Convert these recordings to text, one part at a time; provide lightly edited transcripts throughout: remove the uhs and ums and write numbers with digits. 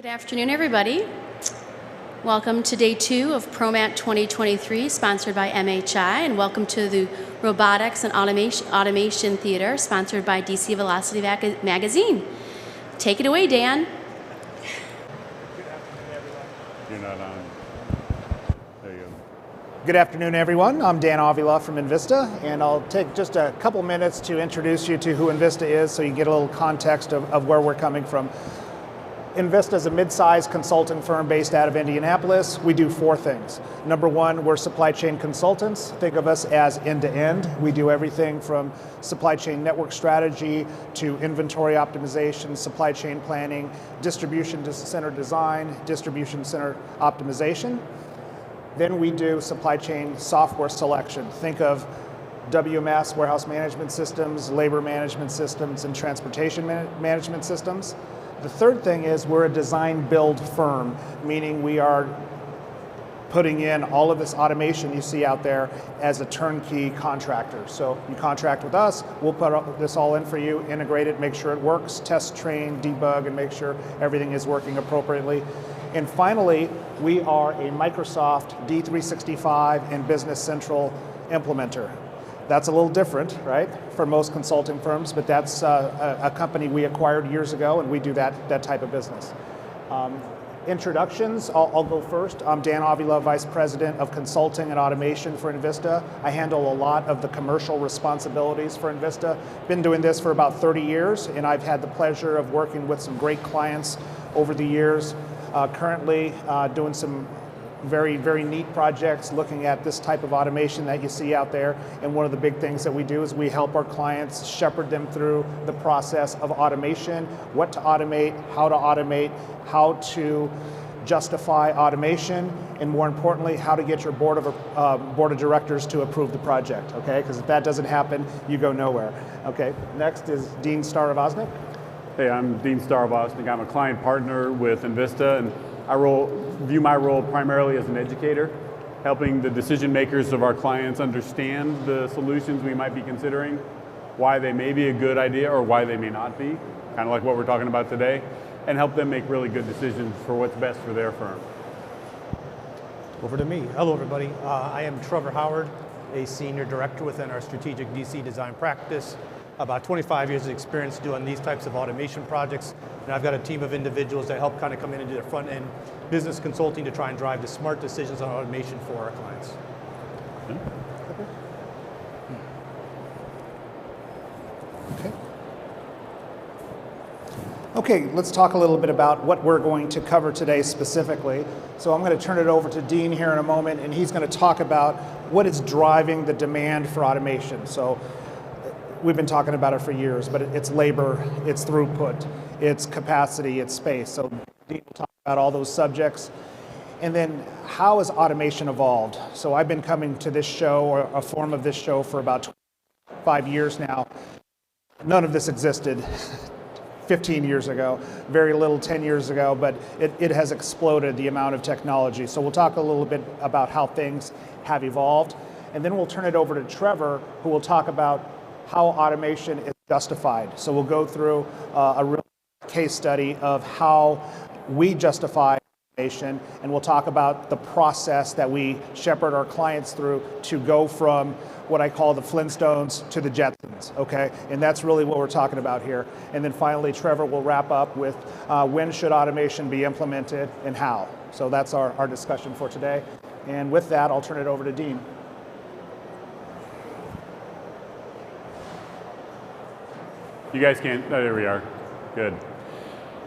Good afternoon, everybody. Welcome to day 2 of ProMat 2023, sponsored by MHI, and welcome to the Robotics and Automation Theater, sponsored by DC Velocity Magazine. Take it away, Dan. You're not on. There you go. Good afternoon, everyone. I'm Dan Avila from enVista, and I'll take just a couple minutes to introduce you to who enVista is so you get a little context of where we're coming from. enVista is a mid-sized consulting firm based out of Indianapolis. We do 4 things. Number 1, we're supply chain consultants. Think of us as end-to-end. We do everything from supply chain network strategy to inventory optimization, supply chain planning, distribution center design, distribution center optimization. Then we do supply chain software selection. Think of WMS, warehouse management systems, labor management systems, and transportation management systems. The third thing is we're a design build firm, meaning we are putting in all of this automation you see out there as a turnkey contractor. So you contract with us, we'll put this all in for you, integrate it, make sure it works, test, train, debug, and make sure everything is working appropriately. And finally, we are a Microsoft D365 and Business Central implementer. That's a little different, right, for most consulting firms, but that's a company we acquired years ago, and we do that type of business. Introductions, I'll go first. I'm Dan Avila, Vice President of Consulting and Automation for enVista. I handle a lot of the commercial responsibilities for enVista. Been doing this for about 30 years, and I've had the pleasure of working with some great clients over the years. Currently doing some very, very neat projects looking at this type of automation that you see out there. And one of the big things that we do is we help our clients shepherd them through the process of automation, what to automate, how to justify automation, and more importantly, how to get your board of directors to approve the project, okay? Because if that doesn't happen, you go nowhere. Okay, next is Dean Starovasnik. Hey, I'm Dean Starovasnik. I'm a client partner with enVista, and I view my role primarily as an educator, helping the decision makers of our clients understand the solutions we might be considering, why they may be a good idea or why they may not be, kind of like what we're talking about today, and help them make really good decisions for what's best for their firm. Over to me. Hello, everybody. I am Trevor Howard, a senior director within our strategic DC design practice. About 25 years of experience doing these types of automation projects, and I've got a team of individuals that help kind of come in and do the front end business consulting to try and drive the smart decisions on automation for our clients. Okay, let's talk a little bit about what we're going to cover today specifically. So I'm going to turn it over to Dean here in a moment, and he's going to talk about what is driving the demand for automation. So we've been talking about it for years, but it's labor, it's throughput, it's capacity, it's space. So Dean will talk about all those subjects. And then how has automation evolved? So I've been coming to this show, or a form of this show, for about 25 years now. None of this existed 15 years ago, very little 10 years ago, but it has exploded, the amount of technology. So we'll talk a little bit about how things have evolved. And then we'll turn it over to Trevor, who will talk about how automation is justified. So we'll go through a real case study of how we justify automation, and we'll talk about the process that we shepherd our clients through to go from what I call the Flintstones to the Jetsons, okay? And that's really what we're talking about here. And then finally, Trevor will wrap up with when should automation be implemented and how. So that's our discussion for today. And with that, I'll turn it over to Dean. You guys can't, oh, there we are, good.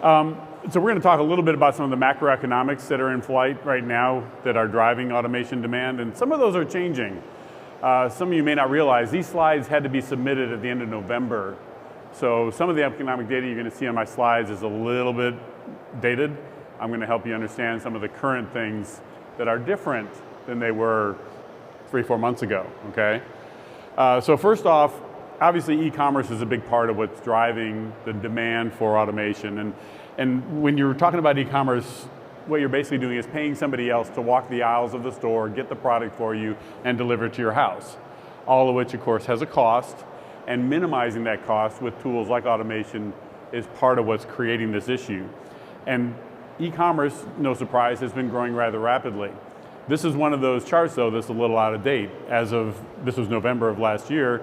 So we're going to talk a little bit about some of the macroeconomics that are in flight right now that are driving automation demand, and some of those are changing. Some of you may not realize these slides had to be submitted at the end of November. So some of the economic data you're going to see on my slides is a little bit dated. I'm going to help you understand some of the current things that are different than they were 3-4 months ago, okay? So first off, obviously e-commerce is a big part of what's driving the demand for automation. And when you're talking about e-commerce, what you're basically doing is paying somebody else to walk the aisles of the store, get the product for you, and deliver it to your house. All of which, of course, has a cost, and minimizing that cost with tools like automation is part of what's creating this issue. And E-commerce, no surprise, has been growing rather rapidly. This is one of those charts, though, that's a little out of date. As of, this was November of last year,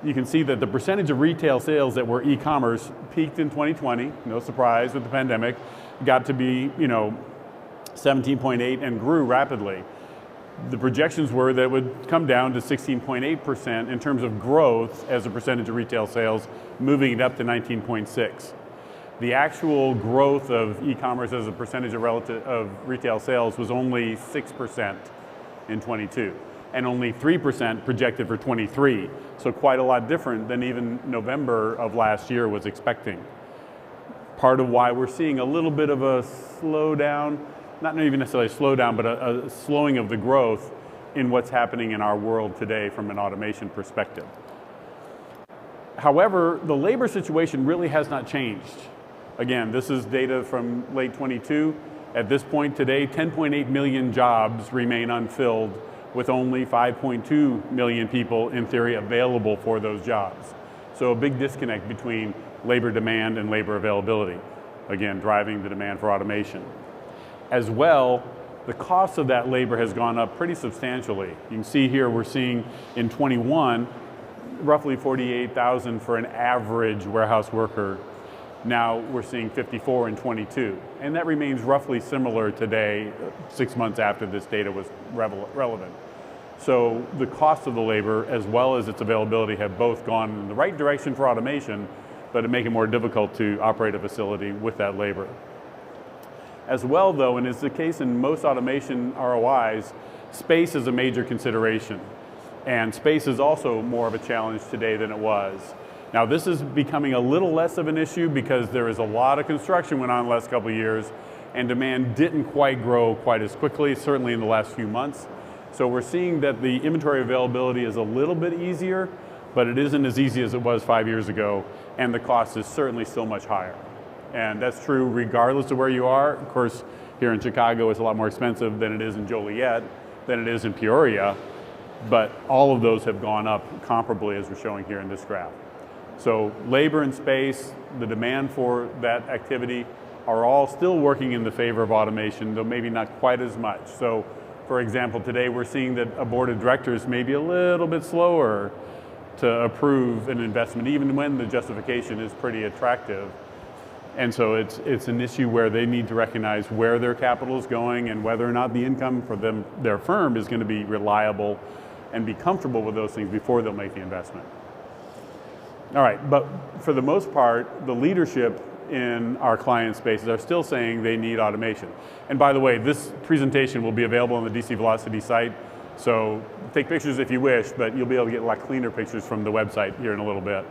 you can see that the percentage of retail sales that were e-commerce peaked in 2020, no surprise with the pandemic, got to be, 17.8 and grew rapidly. The projections were that it would come down to 16.8% in terms of growth as a percentage of retail sales, moving it up to 19.6. The actual growth of e-commerce as a percentage of retail sales was only 6% in 22, and only 3% projected for 23. So quite a lot different than even November of last year was expecting. Part of why we're seeing a little bit of a slowdown, not even necessarily a slowdown, but a slowing of the growth in what's happening in our world today from an automation perspective. However, the labor situation really has not changed. Again, this is data from late 22. At this point today, 10.8 million jobs remain unfilled, with only 5.2 million people in theory available for those jobs. So a big disconnect between labor demand and labor availability, again, driving the demand for automation. As well, the cost of that labor has gone up pretty substantially. You can see here we're seeing in 21, roughly 48,000 for an average warehouse worker. Now we're seeing 54 in 22. And that remains roughly similar today, 6 months after this data was relevant. So the cost of the labor as well as its availability have both gone in the right direction for automation, but it make it more difficult to operate a facility with that labor. As well though, and it's the case in most automation ROIs, space is a major consideration. And space is also more of a challenge today than it was. Now this is becoming a little less of an issue because there is a lot of construction went on the last couple of years and demand didn't quite grow quite as quickly, certainly in the last few months. So we're seeing that the inventory availability is a little bit easier, but it isn't as easy as it was 5 years ago, and the cost is certainly still much higher. And that's true regardless of where you are. Of course, here in Chicago it's a lot more expensive than it is in Joliet, than it is in Peoria, but all of those have gone up comparably as we're showing here in this graph. So labor and space, the demand for that activity are all still working in the favor of automation, though maybe not quite as much. So for example, today we're seeing that a board of directors may be a little bit slower to approve an investment, even when the justification is pretty attractive. And so it's an issue where they need to recognize where their capital is going and whether or not the income for them, their firm is going to be reliable and be comfortable with those things before they'll make the investment. All right, but for the most part, the leadership in our client spaces are still saying they need automation. And by the way, this presentation will be available on the DC Velocity site, so take pictures if you wish, but you'll be able to get a lot cleaner pictures from the website here in a little bit.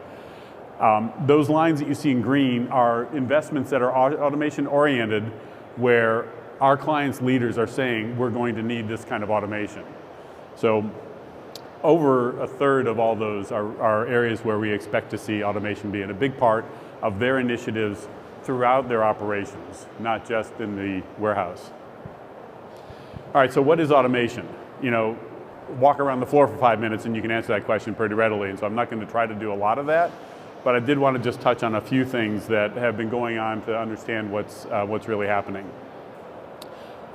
Those lines that you see in green are investments that are automation oriented, where our clients' leaders are saying we're going to need this kind of automation. So over a third of all those are areas where we expect to see automation being a big part of their initiatives throughout their operations, not just in the warehouse. All right, so what is automation? Walk around the floor for 5 minutes and you can answer that question pretty readily, and so I'm not going to try to do a lot of that, but I did want to just touch on a few things that have been going on to understand what's really happening.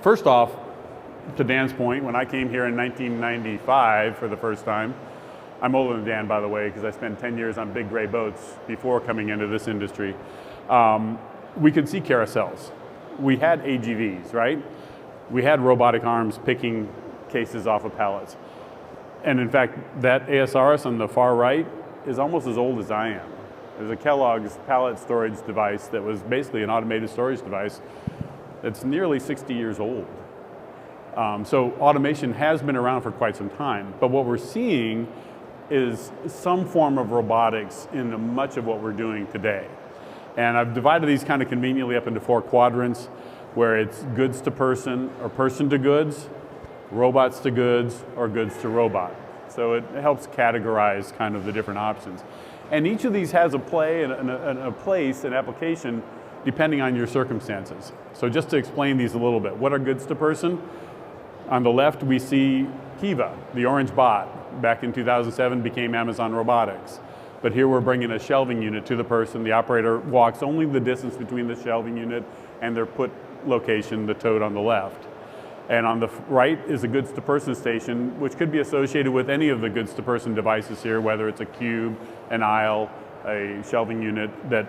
First off, to Dan's point, when I came here in 1995 for the first time, I'm older than Dan, by the way, because I spent 10 years on big gray boats before coming into this industry. We could see carousels. We had AGVs, right? We had robotic arms picking cases off of pallets. And in fact, that ASRS on the far right is almost as old as I am. There's a Kellogg's pallet storage device that was basically an automated storage device that's nearly 60 years old. So automation has been around for quite some time, but what we're seeing is some form of robotics in much of what we're doing today. And I've divided these kind of conveniently up into 4 quadrants, where it's goods to person or person to goods, robots to goods, or goods to robot. So it helps categorize kind of the different options. And each of these has a play and a place, an application, depending on your circumstances. So just to explain these a little bit, what are goods to person? On the left, we see Kiva, the orange bot, back in 2007 became Amazon Robotics. But here we're bringing a shelving unit to the person. The operator walks only the distance between the shelving unit and their put location, the tote on the left. And on the right is a goods to person station, which could be associated with any of the goods to person devices here, whether it's a cube, an aisle, a shelving unit that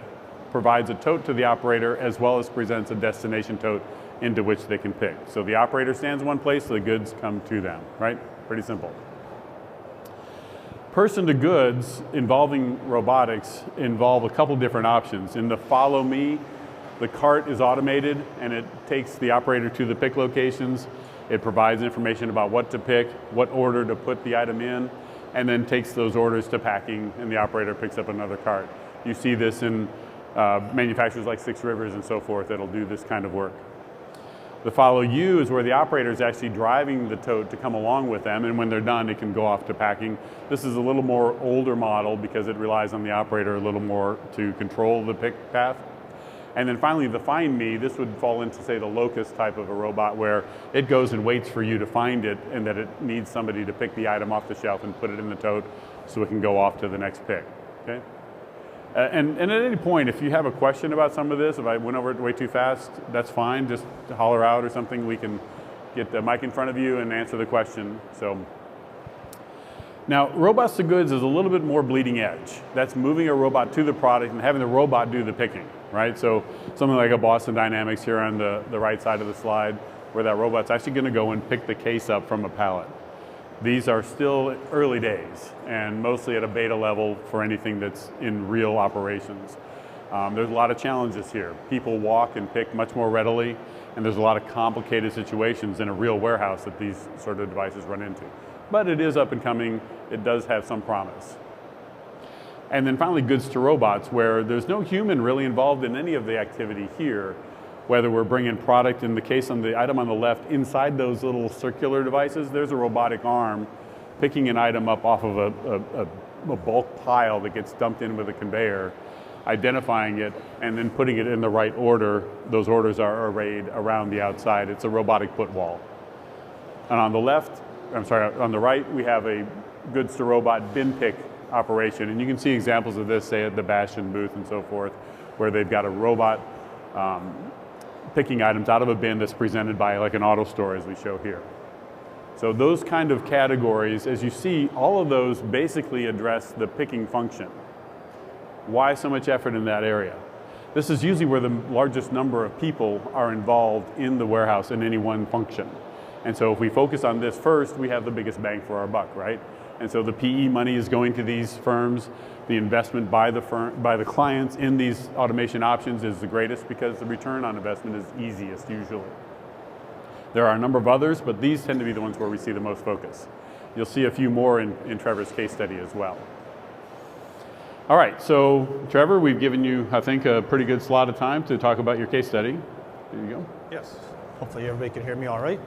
provides a tote to the operator as well as presents a destination tote into which they can pick. So the operator stands in one place, so the goods come to them, right? Pretty simple. Person to goods involving robotics involve a couple different options. In the follow me, the cart is automated and it takes the operator to the pick locations. It provides information about what to pick, what order to put the item in, and then takes those orders to packing and the operator picks up another cart. You see this in manufacturers like Six Rivers and so forth that'll do this kind of work. The follow you is where the operator is actually driving the tote to come along with them, and when they're done, it can go off to packing. This is a little more older model because it relies on the operator a little more to control the pick path. And then finally, the find me, this would fall into, say, the locust type of a robot where it goes and waits for you to find it and that it needs somebody to pick the item off the shelf and put it in the tote so it can go off to the next pick, okay? And at any point, if you have a question about some of this, if I went over it way too fast, that's fine. Just holler out or something. We can get the mic in front of you and answer the question. So, now, robots to goods is a little bit more bleeding edge. That's moving a robot to the product and having the robot do the picking, right? So something like a Boston Dynamics here on the right side of the slide, where that robot's actually going to go and pick the case up from a pallet. These are still early days and mostly at a beta level for anything that's in real operations. There's a lot of challenges here. People walk and pick much more readily, and there's a lot of complicated situations in a real warehouse that these sort of devices run into. But it is up and coming. It does have some promise. And then finally, goods to robots, where there's no human really involved in any of the activity here, whether we're bringing product, in the case on the item on the left, inside those little circular devices, there's a robotic arm picking an item up off of a bulk pile that gets dumped in with a conveyor, identifying it, and then putting it in the right order. Those orders are arrayed around the outside. It's a robotic put wall. And on the left, on the right, we have a goods to robot bin pick operation. And you can see examples of this, say at the Bastion booth and so forth, where they've got a robot picking items out of a bin that's presented by like an auto store, as we show here. So those kind of categories, as you see, all of those basically address the picking function. Why so much effort in that area? This is usually where the largest number of people are involved in the warehouse in any one function. And so if we focus on this first, we have the biggest bang for our buck, right? And so the PE money is going to these firms. The investment by the clients in these automation options is the greatest because the return on investment is easiest usually. There are a number of others, but these tend to be the ones where we see the most focus. You'll see a few more in Trevor's case study as well. All right, so Trevor, we've given you, I think, a pretty good slot of time to talk about your case study. There you go. Yes. Hopefully everybody can hear me all right.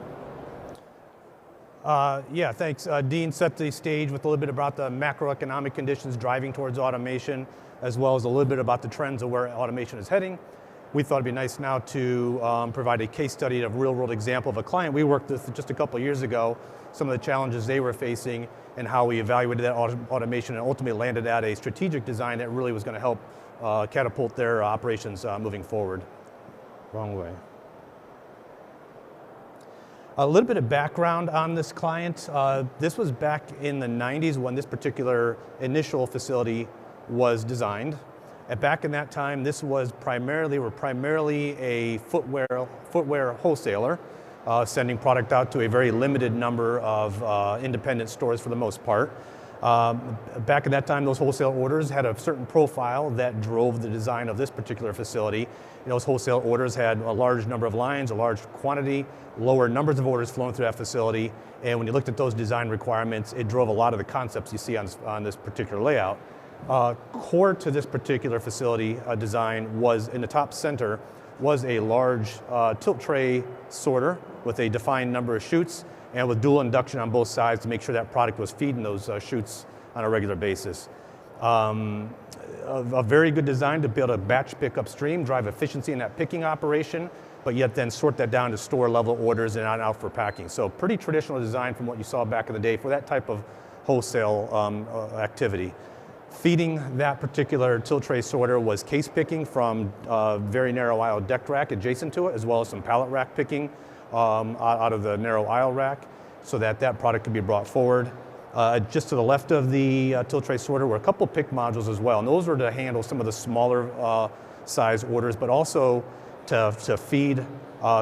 Yeah, thanks. Dean set the stage with a little bit about the macroeconomic conditions driving towards automation, as well as a little bit about the trends of where automation is heading. We thought it'd be nice now to provide a case study of a real-world example of a client we worked with just a couple of years ago, some of the challenges they were facing, and how we evaluated that automation and ultimately landed at a strategic design that really was going to help catapult their operations moving forward. Wrong way. A little bit of background on this client. This was back in the 90s when this particular initial facility was designed. And back in that time, this was primarily a footwear wholesaler, sending product out to a very limited number of independent stores for the most part. Back at that time, those wholesale orders had a certain profile that drove the design of this particular facility. Those wholesale orders had a large number of lines, a large quantity, lower numbers of orders flowing through that facility. And when you looked at those design requirements, it drove a lot of the concepts you see on this particular layout. Core to this particular facility design was, in the top center, was a large tilt tray sorter with a defined number of chutes and with dual induction on both sides to make sure that product was feeding those chutes on a regular basis. A very good design to be able to batch pick upstream, drive efficiency in that picking operation, but yet then sort that down to store level orders and on out for packing. So pretty traditional design from what you saw back in the day for that type of wholesale activity. Feeding that particular tilt tray sorter was case picking from very narrow aisle deck rack adjacent to it, as well as some pallet rack picking out of the narrow aisle rack, so that that product could be brought forward. Just to the left of the tilt tray sorter were a couple pick modules as well, and those were to handle some of the smaller size orders, but also to feed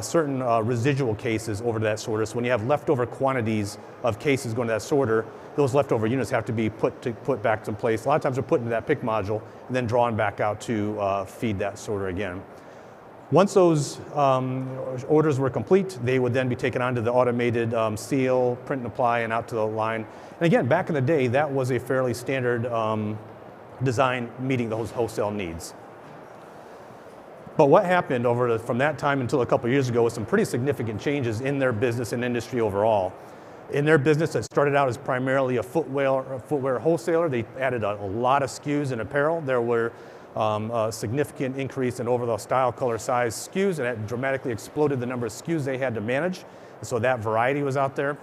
certain residual cases over to that sorter. So when you have leftover quantities of cases going to that sorter, those leftover units have to be put back in place. A lot of times they're put into that pick module and then drawn back out to feed that sorter again. Once those orders were complete, they would then be taken onto the automated seal, print and apply, and out to the line. And again, back in the day, that was a fairly standard design meeting those wholesale needs. But what happened from that time until a couple years ago was some pretty significant changes in their business and industry overall. In their business, it started out as primarily a footwear wholesaler. They added a lot of SKUs in apparel. There were a significant increase in overall style, color, size SKUs, and that dramatically exploded the number of SKUs they had to manage. So that variety was out there.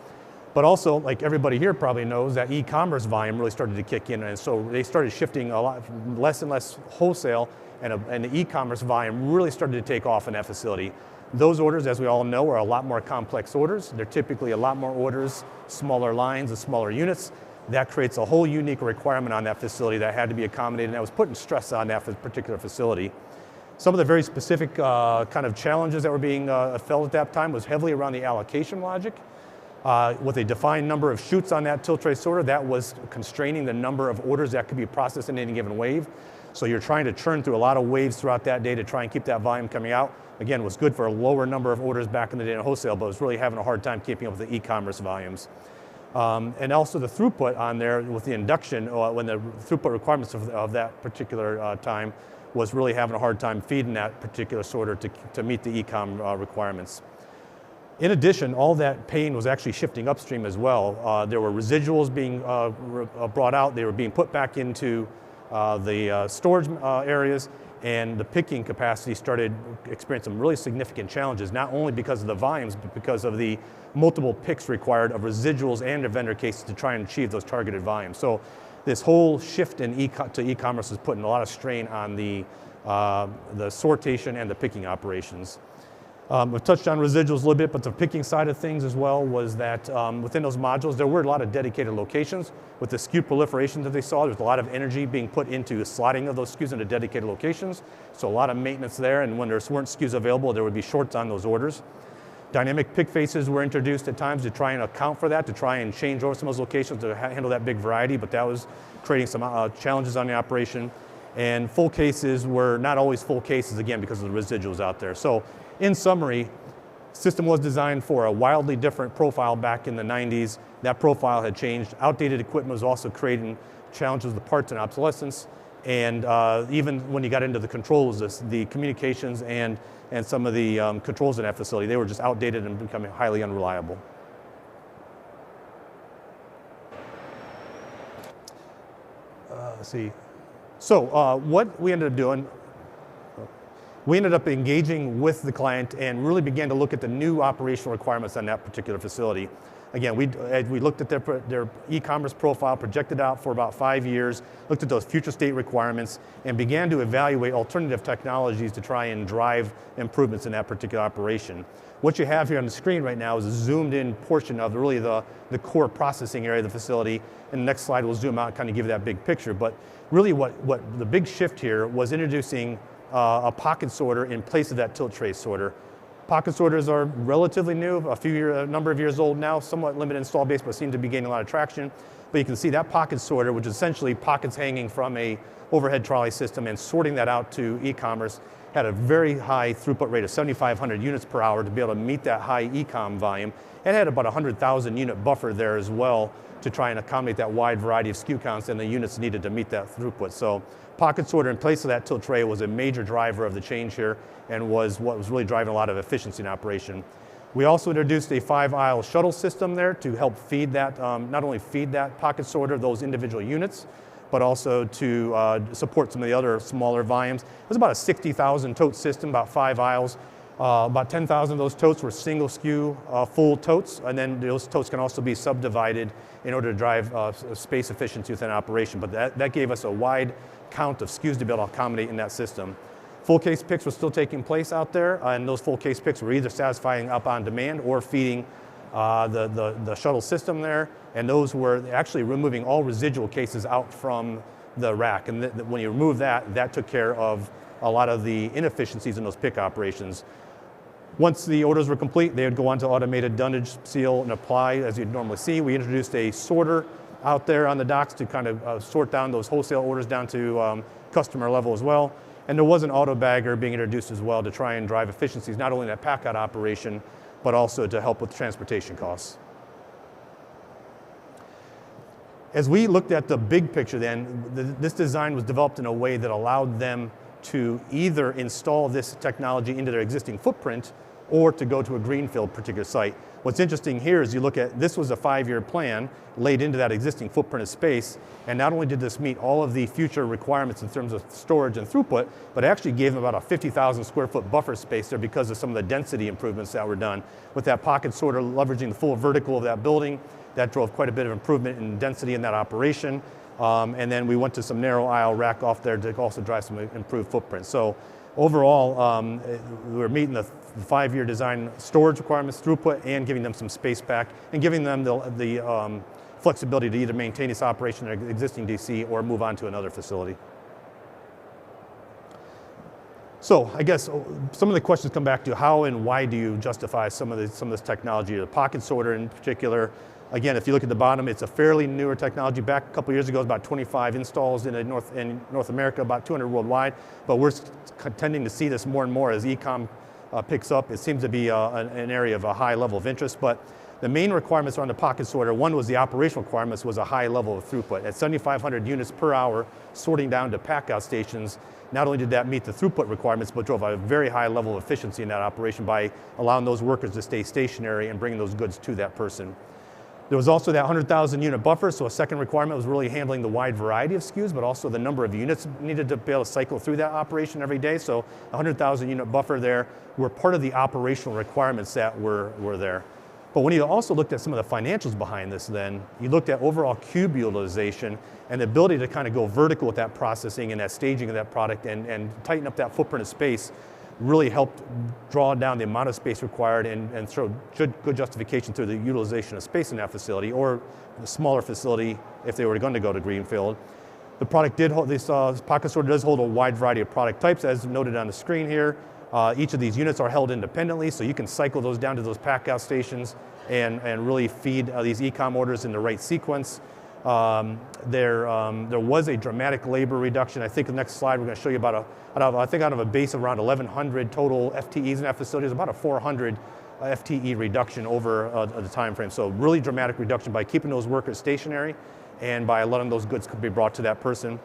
But also, like everybody here probably knows, that e-commerce volume really started to kick in, and so they started shifting a lot less and less wholesale, and the e-commerce volume really started to take off in that facility. Those orders, as we all know, are a lot more complex orders. They're typically a lot more orders, smaller lines and smaller units. That creates a whole unique requirement on that facility that had to be accommodated, and that was putting stress on that particular facility. Some of the very specific kind of challenges that were being felt at that time was heavily around the allocation logic. With a defined number of chutes on that tilt tray sorter, that was constraining the number of orders that could be processed in any given wave. So you're trying to churn through a lot of waves throughout that day to try and keep that volume coming out. Again, it was good for a lower number of orders back in the day in wholesale, but it was really having a hard time keeping up with the e-commerce volumes. And also the throughput on there with the induction, when the throughput requirements of that particular time was really having a hard time feeding that particular sorter to meet the e-com requirements. In addition, all that pain was actually shifting upstream as well. There were residuals being brought out. They were being put back into the storage areas, and the picking capacity started experiencing some really significant challenges, not only because of the volumes, but because of the multiple picks required of residuals and of vendor cases to try and achieve those targeted volumes. So this whole shift to e-commerce is putting a lot of strain on the sortation and the picking operations. We've touched on residuals a little bit, but the picking side of things as well was that within those modules, there were a lot of dedicated locations. With the SKU proliferation that they saw, there's a lot of energy being put into slotting of those SKUs into dedicated locations. So a lot of maintenance there, and when there weren't SKUs available, there would be shorts on those orders. Dynamic pick faces were introduced at times to try and account for that, to try and change over some of those locations to handle that big variety, but that was creating some challenges on the operation. And full cases were not always full cases, again, because of the residuals out there. So in summary, system was designed for a wildly different profile back in the 90s. That profile had changed. Outdated equipment was also creating challenges with parts and obsolescence. And even when you got into the controls, the communications and some of the controls in that facility, they were just outdated and becoming highly unreliable. Let's see. So what we ended up doing, we ended up engaging with the client and really began to look at the new operational requirements on that particular facility. Again, we looked at their e-commerce profile, projected out for about 5 years, looked at those future state requirements, and began to evaluate alternative technologies to try and drive improvements in that particular operation. What you have here on the screen right now is a zoomed in portion of really the core processing area of the facility. And the next slide will zoom out and kind of give you that big picture. But really what the big shift here was introducing a pocket sorter in place of that tilt tray sorter. Pocket sorters are relatively new, a number of years old now, somewhat limited install base, but seem to be gaining a lot of traction. But you can see that pocket sorter, which is essentially pockets hanging from a overhead trolley system and sorting that out to e-commerce, had a very high throughput rate of 7,500 units per hour to be able to meet that high e-com volume. It had about 100,000 unit buffer there as well to try and accommodate that wide variety of SKU counts and the units needed to meet that throughput. So pocket sorter in place of that tilt tray was a major driver of the change here and was what was really driving a lot of efficiency in operation. We also introduced a 5-aisle shuttle system there to help feed that, not only feed that pocket sorter, those individual units, but also to support some of the other smaller volumes. It was about a 60,000 tote system, about 5 aisles. About 10,000 of those totes were single SKU full totes, and then those totes can also be subdivided in order to drive space efficiency within operation. But that gave us a wide count of SKUs to be able to accommodate in that system. Full case picks were still taking place out there, and those full case picks were either satisfying up on demand or feeding the shuttle system there, and those were actually removing all residual cases out from the rack. And when you remove that, that took care of a lot of the inefficiencies in those pick operations. Once the orders were complete, they would go on to automated dunnage, seal, and apply, as you'd normally see. We introduced a sorter out there on the docks to kind of sort down those wholesale orders down to customer level as well. And there was an auto bagger being introduced as well to try and drive efficiencies, not only in that pack out operation, but also to help with transportation costs. As we looked at the big picture then, this design was developed in a way that allowed them to either install this technology into their existing footprint or to go to a greenfield particular site. What's interesting here is you look at, this was a 5-year plan laid into that existing footprint of space, and not only did this meet all of the future requirements in terms of storage and throughput, but it actually gave them about a 50,000 square foot buffer space there because of some of the density improvements that were done. With that pocket sorter leveraging the full vertical of that building, that drove quite a bit of improvement in density in that operation. And then we went to some narrow aisle rack off there to also drive some improved footprint. So overall, we were meeting the 5-year design storage requirements, throughput, and giving them some space back, and giving them the flexibility to either maintain its operation in an existing DC or move on to another facility. So I guess some of the questions come back to how and why do you justify some of this technology, the pocket sorter in particular. Again, if you look at the bottom, it's a fairly newer technology. Back a couple years ago, it was about 25 installs in North America, about 200 worldwide. But we're tending to see this more and more as e-com picks up. It seems to be an area of a high level of interest. But the main requirements around the pocket sorter, one was the operational requirements was a high level of throughput. At 7,500 units per hour, sorting down to pack-out stations, not only did that meet the throughput requirements, but drove a very high level of efficiency in that operation by allowing those workers to stay stationary and bringing those goods to that person. There was also that 100,000 unit buffer, so a second requirement was really handling the wide variety of SKUs, but also the number of units needed to be able to cycle through that operation every day. So 100,000 unit buffer there were part of the operational requirements that were there. But when you also looked at some of the financials behind this then, you looked at overall cube utilization and the ability to kind of go vertical with that processing and that staging of that product and tighten up that footprint of space really helped draw down the amount of space required and show good justification through the utilization of space in that facility or a smaller facility if they were going to go to greenfield. The product did hold, this pocket sorter does hold a wide variety of product types as noted on the screen here. Each of these units are held independently, so you can cycle those down to those pack-out stations and really feed these e-com orders in the right sequence. There was a dramatic labor reduction. I think the next slide we're going to show you about out of a base of around 1,100 total FTEs in that facility, there's about a 400 FTE reduction over the time frame. So really dramatic reduction by keeping those workers stationary and by letting those goods be brought to that person.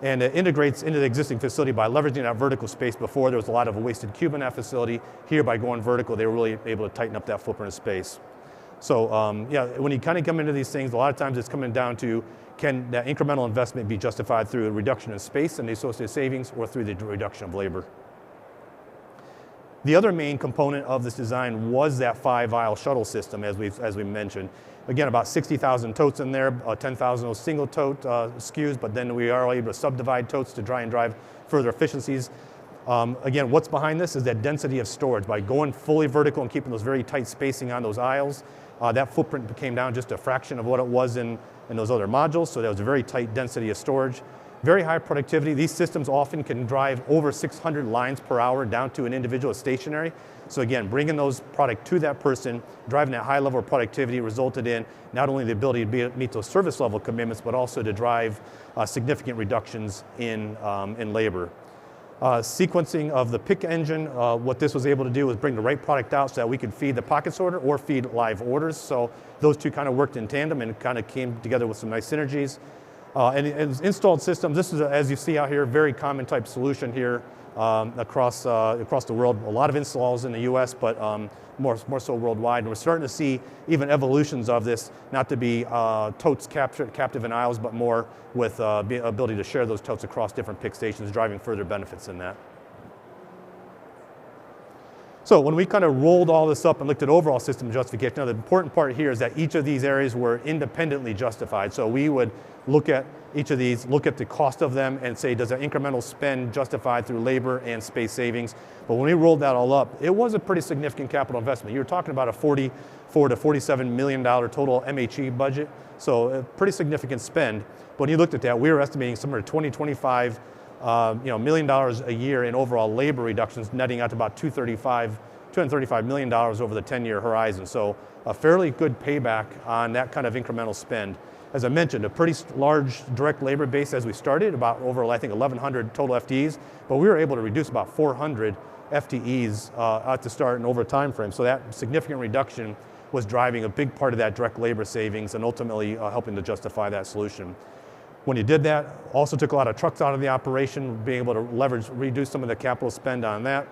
And it integrates into the existing facility by leveraging that vertical space. Before there was a lot of a wasted cube in that facility. Here by going vertical, they were really able to tighten up that footprint of space. So yeah, when you kind of come into these things, a lot of times it's coming down to can that incremental investment be justified through a reduction in space and the associated savings or through the reduction of labor. The other main component of this design was that 5-aisle shuttle system, as we mentioned. Again, about 60,000 totes in there, 10,000 of those single tote SKUs, but then we are able to subdivide totes to try and drive further efficiencies. Again, what's behind this is that density of storage. By going fully vertical and keeping those very tight spacing on those aisles, that footprint came down just a fraction of what it was in those other modules, so that was a very tight density of storage. Very high productivity. These systems often can drive over 600 lines per hour down to an individual stationary. So again, bringing those product to that person, driving that high level of productivity resulted in not only the ability to meet those service level commitments, but also to drive significant reductions in labor. Sequencing of the pick engine, what this was able to do was bring the right product out so that we could feed the pocket sorter or feed live orders. So those two kind of worked in tandem and kind of came together with some nice synergies. And installed systems, this is, as you see out here, very common type solution here across the world. A lot of installs in the US, but more so worldwide. And we're starting to see even evolutions of this, not to be totes captive in aisles, but more with the ability to share those totes across different pick stations, driving further benefits in that. So when we kind of rolled all this up and looked at overall system justification, now the important part here is that each of these areas were independently justified. So we would look at each of these, look at the cost of them and say, does an incremental spend justify through labor and space savings? But when we rolled that all up, it was a pretty significant capital investment. You were talking about a $44 to $47 million total MHE budget. So a pretty significant spend. But when you looked at that, we were estimating somewhere $25 million a year in overall labor reductions, netting out to about $235 million over the 10-year horizon. So a fairly good payback on that kind of incremental spend. As I mentioned, a pretty large direct labor base as we started, about over, I think, 1,100 total FTEs, but we were able to reduce about 400 FTEs at the start and over a time frame. So that significant reduction was driving a big part of that direct labor savings and ultimately helping to justify that solution. When you did that, also took a lot of trucks out of the operation, being able to reduce some of the capital spend on that.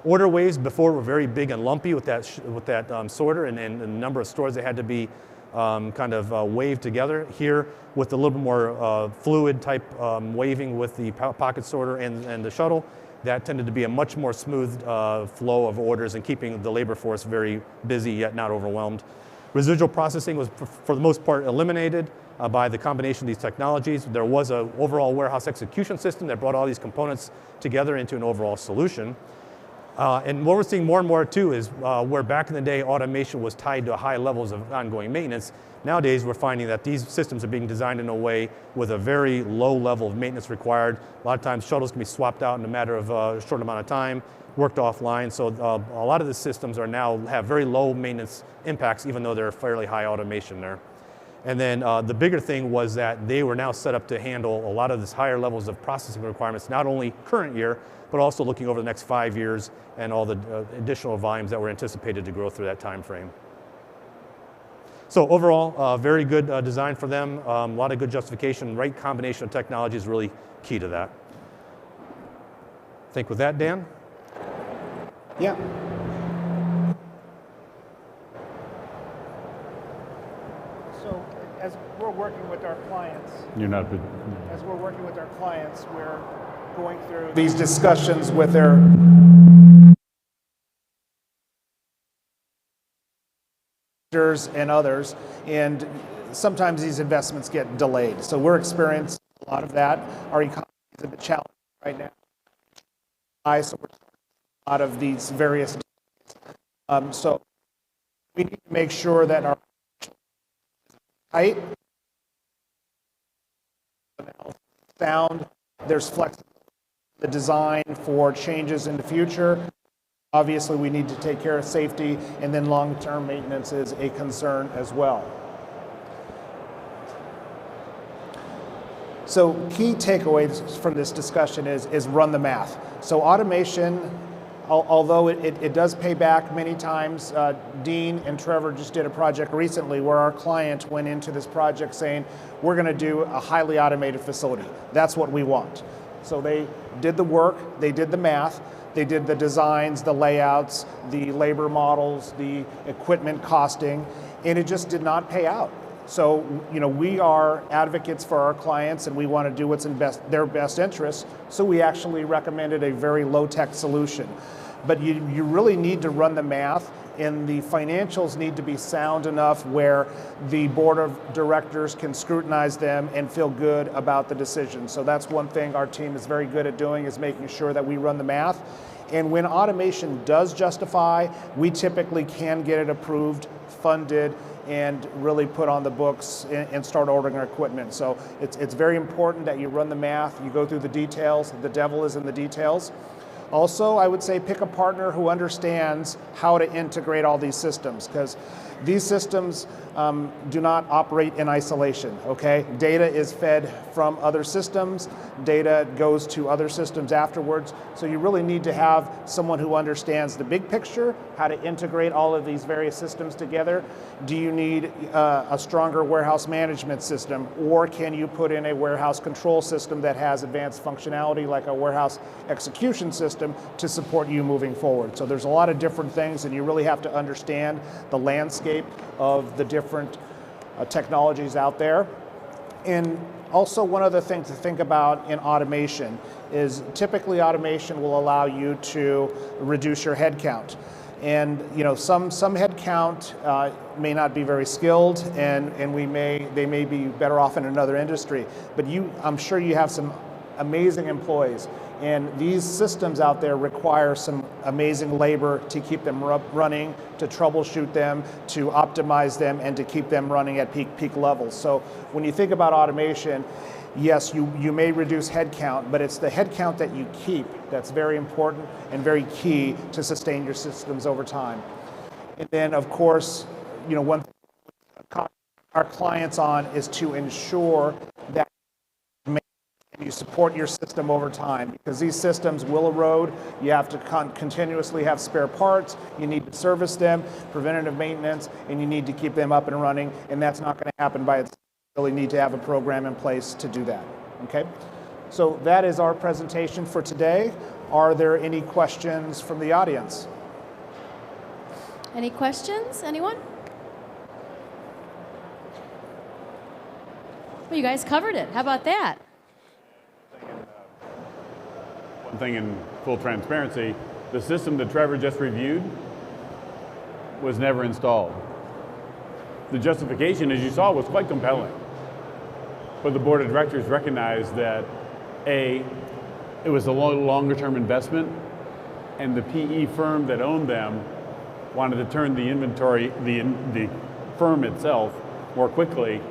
Order waves before were very big and lumpy with that sorter and the number of stores that had to be waved together. Here, with a little bit more fluid type waving with the pocket sorter and the shuttle, that tended to be a much more smooth flow of orders and keeping the labor force very busy yet not overwhelmed. Residual processing was, for the most part, eliminated by the combination of these technologies. There was an overall warehouse execution system that brought all these components together into an overall solution. And what we're seeing more and more too is where back in the day automation was tied to high levels of ongoing maintenance, nowadays we're finding that these systems are being designed in a way with a very low level of maintenance required. A lot of times shuttles can be swapped out in a matter of a short amount of time, worked offline. So a lot of the systems are now have very low maintenance impacts, even though they're fairly high automation there. And then the bigger thing was that they were now set up to handle a lot of this higher levels of processing requirements, not only current year, but also looking over the next 5 years and all the additional volumes that were anticipated to grow through that time frame. So overall, very good design for them, a lot of good justification, right combination of technology is really key to that. I think with that, Dan? Yeah. So as we're working with our clients, we're going through these discussions with their and others, and sometimes these investments get delayed. So we're experiencing a lot of that. Our economy is a bit challenged right now. So we're a lot of these various. So we need to make sure that our height, sound, there's flexibility, the design for changes in the future. Obviously, we need to take care of safety, and then long-term maintenance is a concern as well. So key takeaways from this discussion is run the math. So automation, although it does pay back many times, Dean and Trevor just did a project recently where our client went into this project saying, we're going to do a highly automated facility. That's what we want. So they did the work, they did the math, they did the designs, the layouts, the labor models, the equipment costing, and it just did not pay out. So, we are advocates for our clients and we want to do what's in their best interest. So we actually recommended a very low-tech solution. But you really need to run the math, and the financials need to be sound enough where the board of directors can scrutinize them and feel good about the decision. So that's one thing our team is very good at doing, is making sure that we run the math. And when automation does justify, we typically can get it approved, funded, and really put on the books and start ordering our equipment. So it's very important that you run the math, you go through the details. The devil is in the details. Also, I would say pick a partner who understands how to integrate all these systems, because these systems do not operate in isolation, okay? Data is fed from other systems, data goes to other systems afterwards, so you really need to have someone who understands the big picture, how to integrate all of these various systems together. Do you need a stronger warehouse management system, or can you put in a warehouse control system that has advanced functionality like a warehouse execution system to support you moving forward? So there's a lot of different things, and you really have to understand the landscape of the different technologies out there. And Also, one other thing to think about in automation is typically automation will allow you to reduce your headcount. And some headcount may not be very skilled, and they may be better off in another industry. But I'm sure you have some amazing employees, and these systems out there require some amazing labor to keep them running, to troubleshoot them, to optimize them, and to keep them running at peak levels. So when you think about automation, yes, you may reduce headcount, but it's the headcount that you keep that's very important and very key to sustain your systems over time. And then, of course, one thing our clients on is to ensure that you support your system over time, because these systems will erode. You have to continuously have spare parts, you need to service them, preventative maintenance, and you need to keep them up and running, and that's not going to happen by itself. You really need to have a program in place to do that. Okay? So that is our presentation for today. Are there any questions from the audience? Any questions? Anyone? Well, you guys covered it. How about that? One thing in full transparency, the system that Trevor just reviewed was never installed. The justification, as you saw, was quite compelling. But the board of directors recognized that A, it was a longer term investment, and the PE firm that owned them wanted to turn the inventory, the firm itself, more quickly,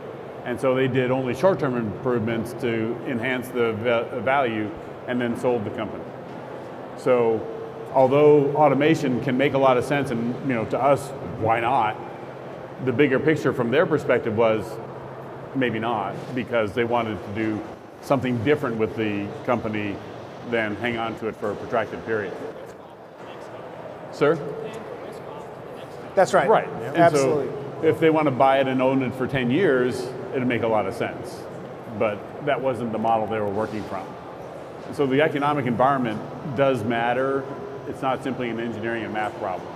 and so they did only short-term improvements to enhance the value, and then sold the company. So although automation can make a lot of sense, and to us, why not? The bigger picture from their perspective was maybe not, because they wanted to do something different with the company than hang on to it for a protracted period. Sir? That's right. Right. Yeah. And absolutely. So if they want to buy it and own it for 10 years, it'd make a lot of sense. But that wasn't the model they were working from. So the economic environment does matter. It's not simply an engineering and math problem.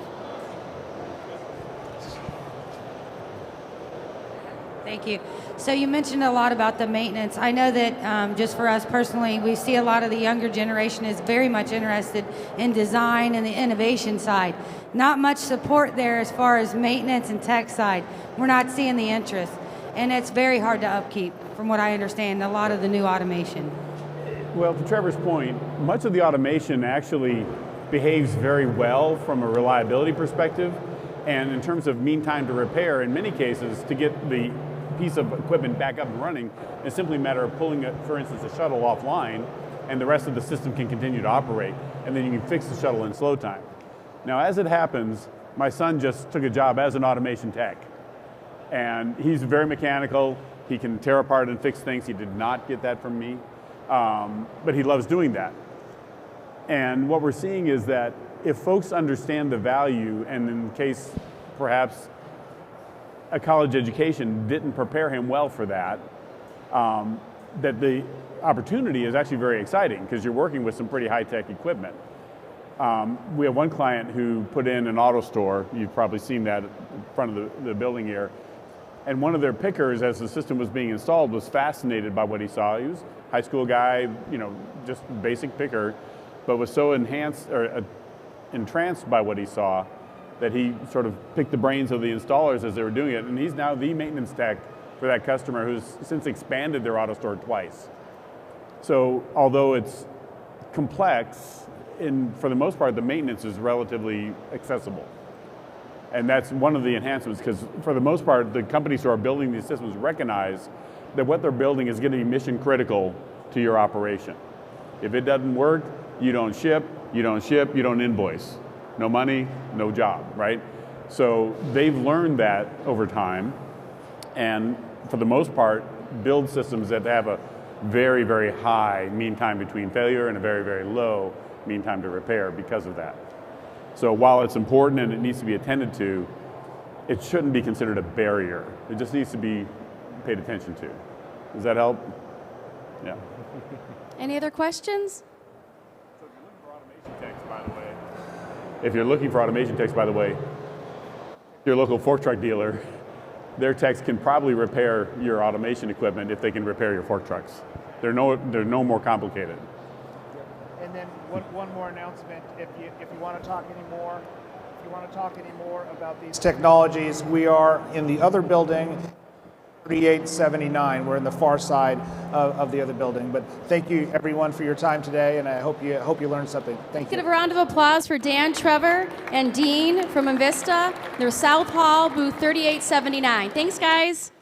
Thank you. So you mentioned a lot about the maintenance. I know that just for us personally, we see a lot of the younger generation is very much interested in design and the innovation side. Not much support there as far as maintenance and tech side. We're not seeing the interest. And it's very hard to upkeep, from what I understand, a lot of the new automation. Well, to Trevor's point, much of the automation actually behaves very well from a reliability perspective, and in terms of mean time to repair, in many cases, to get the piece of equipment back up and running, it's simply a matter of pulling, for instance, a shuttle offline, and the rest of the system can continue to operate, and then you can fix the shuttle in slow time. Now, as it happens, my son just took a job as an automation tech, and he's very mechanical. He can tear apart and fix things. He did not get that from me. But he loves doing that. And what we're seeing is that if folks understand the value, and in case perhaps a college education didn't prepare him well for that, that the opportunity is actually very exciting, because you're working with some pretty high-tech equipment. We have one client who put in an auto store. You've probably seen that in front of the building here. And one of their pickers, as the system was being installed, was fascinated by what he saw. He was a high school guy, just basic picker, but was so entranced by what he saw that he sort of picked the brains of the installers as they were doing it. And he's now the maintenance tech for that customer, who's since expanded their auto store twice. So although it's complex, for the most part, the maintenance is relatively accessible. And that's one of the enhancements, because for the most part, the companies who are building these systems recognize that what they're building is going to be mission critical to your operation. If it doesn't work, you don't ship, you don't invoice. No money, no job, right? So they've learned that over time, and for the most part, build systems that have a very, very high mean time between failure and a very, very low mean time to repair because of that. So while it's important and it needs to be attended to, it shouldn't be considered a barrier. It just needs to be paid attention to. Does that help? Yeah. Any other questions? If you're looking for automation techs, by the way, your local fork truck dealer, their techs can probably repair your automation equipment if they can repair your fork trucks. They're no more complicated. And then one more announcement, if you want to talk any more, about these technologies, we are in the other building, 3879. We're in the far side of the other building. But thank you everyone for your time today, and I hope you learned something. Thank you. Give a round of applause for Dan, Trevor, and Dean from enVista. They're South Hall, booth 3879. Thanks, guys.